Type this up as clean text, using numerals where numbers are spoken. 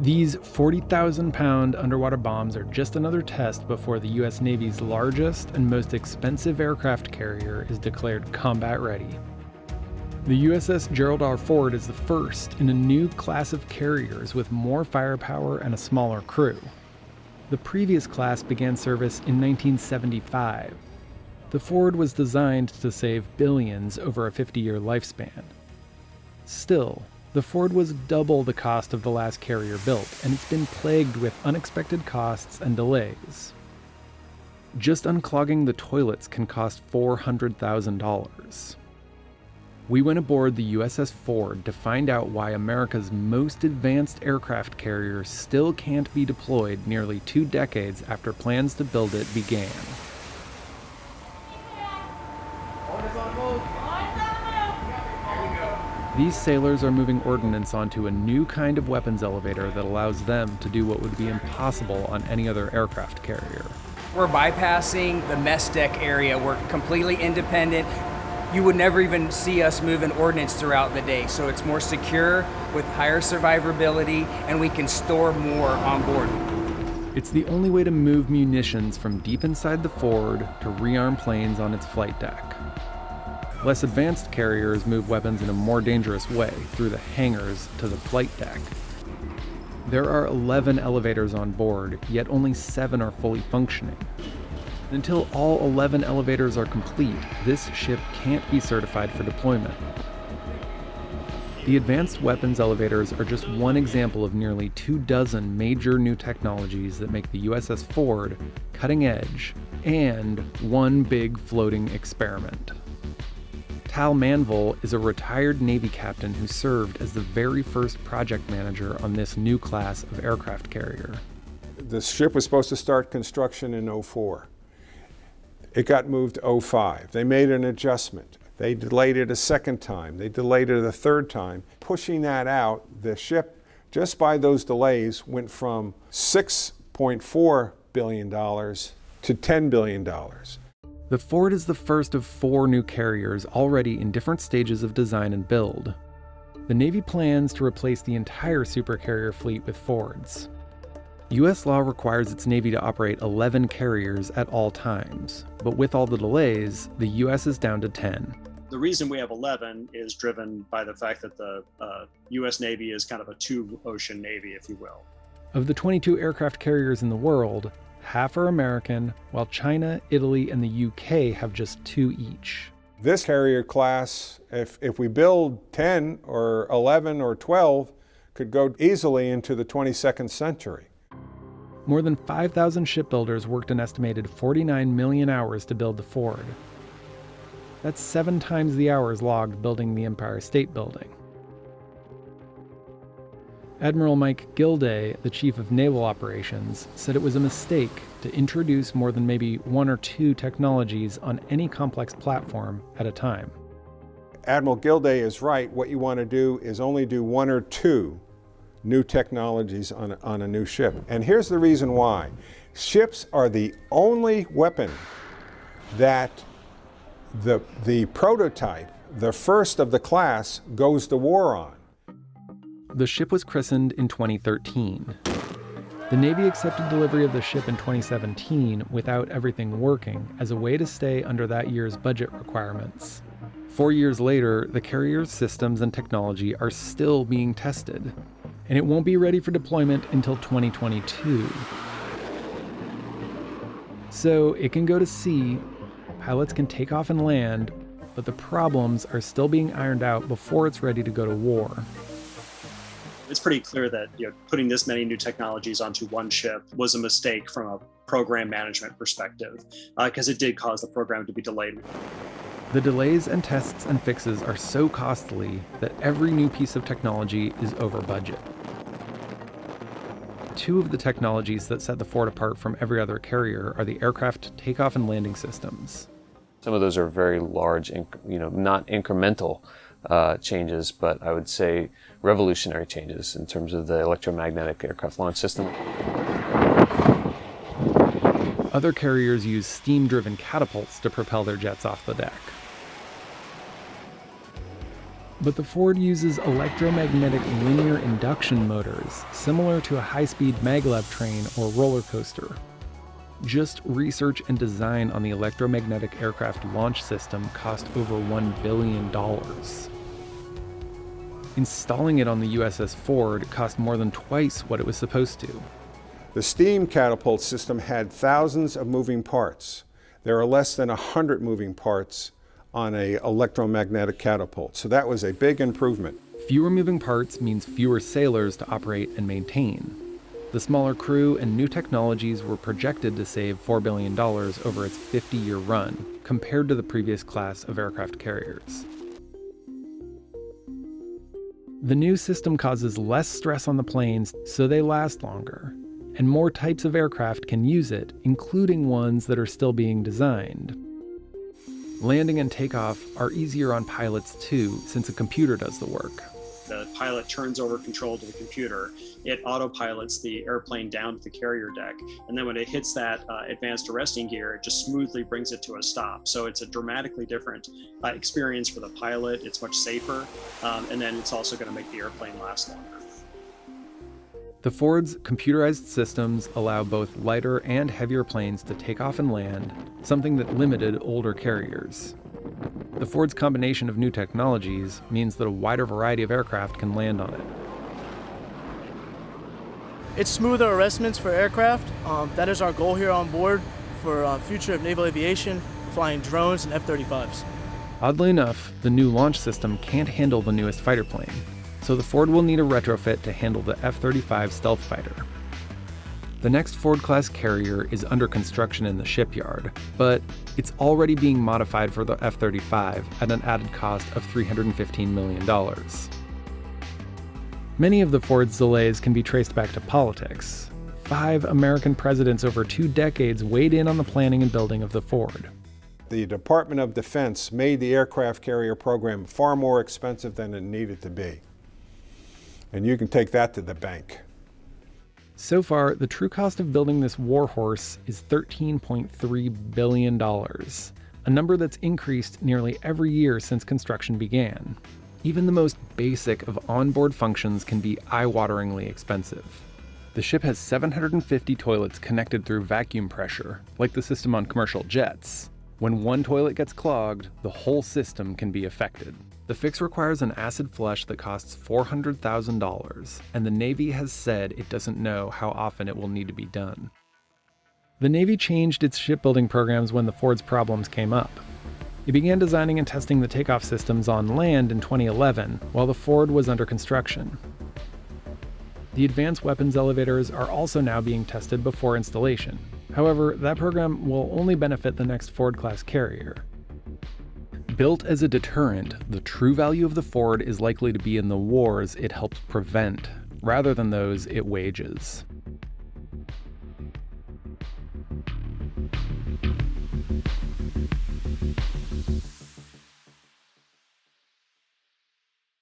These 40,000-pound underwater bombs are just another test before the U.S. Navy's largest and most expensive aircraft carrier is declared combat-ready. The USS Gerald R. Ford is the first in a new class of carriers with more firepower and a smaller crew. The previous class began service in 1975. The Ford was designed to save billions over a 50-year lifespan. Still, the Ford was double the cost of the last carrier built, and it's been plagued with unexpected costs and delays. Just unclogging the toilets can cost $400,000. We went aboard the USS Ford to find out why America's most advanced aircraft carrier still can't be deployed nearly 2 decades after plans to build it began. These sailors are moving ordnance onto a new kind of weapons elevator that allows them to do what would be impossible on any other aircraft carrier. We're bypassing the mess deck area. We're completely independent. You would never even see us moving ordnance throughout the day. So it's more secure with higher survivability, and we can store more on board. It's the only way to move munitions from deep inside the Ford to rearm planes on its flight deck. Less advanced carriers move weapons in a more dangerous way, through the hangars to the flight deck. There are 11 elevators on board, yet only 7 are fully functioning. Until all 11 elevators are complete, this ship can't be certified for deployment. The advanced weapons elevators are just one example of nearly 24 major new technologies that make the USS Ford cutting edge and one big floating experiment. Tal Manville is a retired Navy captain who served as the very first project manager on this new class of aircraft carrier. The ship was supposed to start construction in '04. It got moved to '05. They made an adjustment. They delayed it a second time. They delayed it a third time. Pushing that out, the ship, just by those delays, went from $6.4 billion to $10 billion. The Ford is the first of 4 new carriers already in different stages of design and build. The Navy plans to replace the entire supercarrier fleet with Fords. U.S. law requires its Navy to operate 11 carriers at all times, but with all the delays, the U.S. is down to 10. The reason we have 11 is driven by the fact that the U.S. Navy is kind of a 2-ocean Navy, if you will. Of the 22 aircraft carriers in the world, half are American, while China, Italy, and the UK have just 2 each. This carrier class, if we build 10 or 11 or 12, could go easily into the 22nd century. More than 5,000 shipbuilders worked an estimated 49 million hours to build the Ford. That's 7 times the hours logged building the Empire State Building. Admiral Mike Gilday, the chief of naval operations, said it was a mistake to introduce more than maybe 1 or 2 technologies on any complex platform at a time. Admiral Gilday is right. What you want to do is only do 1 or 2 new technologies on a new ship. And here's the reason why. Ships are the only weapon that the prototype, the first of the class, goes to war on. The ship was christened in 2013. The Navy accepted delivery of the ship in 2017 without everything working as a way to stay under that year's budget requirements. 4 years later, the carrier's systems and technology are still being tested, and it won't be ready for deployment until 2022. So it can go to sea, pilots can take off and land, but the problems are still being ironed out before it's ready to go to war. It's pretty clear that putting this many new technologies onto one ship was a mistake from a program management perspective, because it did cause the program to be delayed. The delays and tests and fixes are so costly that every new piece of technology is over budget. 2 of the technologies that set the Ford apart from every other carrier are the aircraft takeoff and landing systems. Some of those are very large, not incremental changes, but I would say revolutionary changes in terms of the electromagnetic aircraft launch system. Other carriers use steam-driven catapults to propel their jets off the deck. But the Ford uses electromagnetic linear induction motors, similar to a high-speed maglev train or roller coaster. Just research and design on the electromagnetic aircraft launch system cost over $1 billion. Installing it on the USS Ford cost more than twice what it was supposed to. The steam catapult system had thousands of moving parts. There are less than 100 moving parts on an electromagnetic catapult, so that was a big improvement. Fewer moving parts means fewer sailors to operate and maintain. The smaller crew and new technologies were projected to save $4 billion over its 50-year run, compared to the previous class of aircraft carriers. The new system causes less stress on the planes, so they last longer, and more types of aircraft can use it, including ones that are still being designed. Landing and takeoff are easier on pilots too, since a computer does the work. The pilot turns over control to the computer. It autopilots the airplane down to the carrier deck. And then when it hits that advanced arresting gear, it just smoothly brings it to a stop. So it's a dramatically different experience for the pilot. It's much safer. And then it's also going to make the airplane last longer. The Ford's computerized systems allow both lighter and heavier planes to take off and land, something that limited older carriers. The Ford's combination of new technologies means that a wider variety of aircraft can land on it. It's smoother arrestments for aircraft. That is our goal here on board for future of naval aviation, flying drones and F-35s. Oddly enough, the new launch system can't handle the newest fighter plane, so the Ford will need a retrofit to handle the F-35 stealth fighter. The next Ford-class carrier is under construction in the shipyard, but it's already being modified for the F-35 at an added cost of $315 million. Many of the Ford's delays can be traced back to politics. 5 American presidents over 2 decades weighed in on the planning and building of the Ford. The Department of Defense made the aircraft carrier program far more expensive than it needed to be. And you can take that to the bank. So far, the true cost of building this warhorse is $13.3 billion, a number that's increased nearly every year since construction began. Even the most basic of onboard functions can be eye-wateringly expensive. The ship has 750 toilets connected through vacuum pressure, like the system on commercial jets. When one toilet gets clogged, the whole system can be affected. The fix requires an acid flush that costs $400,000, and the Navy has said it doesn't know how often it will need to be done. The Navy changed its shipbuilding programs when the Ford's problems came up. It began designing and testing the takeoff systems on land in 2011, while the Ford was under construction. The advanced weapons elevators are also now being tested before installation. However, that program will only benefit the next Ford-class carrier. Built as a deterrent, the true value of the Ford is likely to be in the wars it helps prevent, rather than those it wages.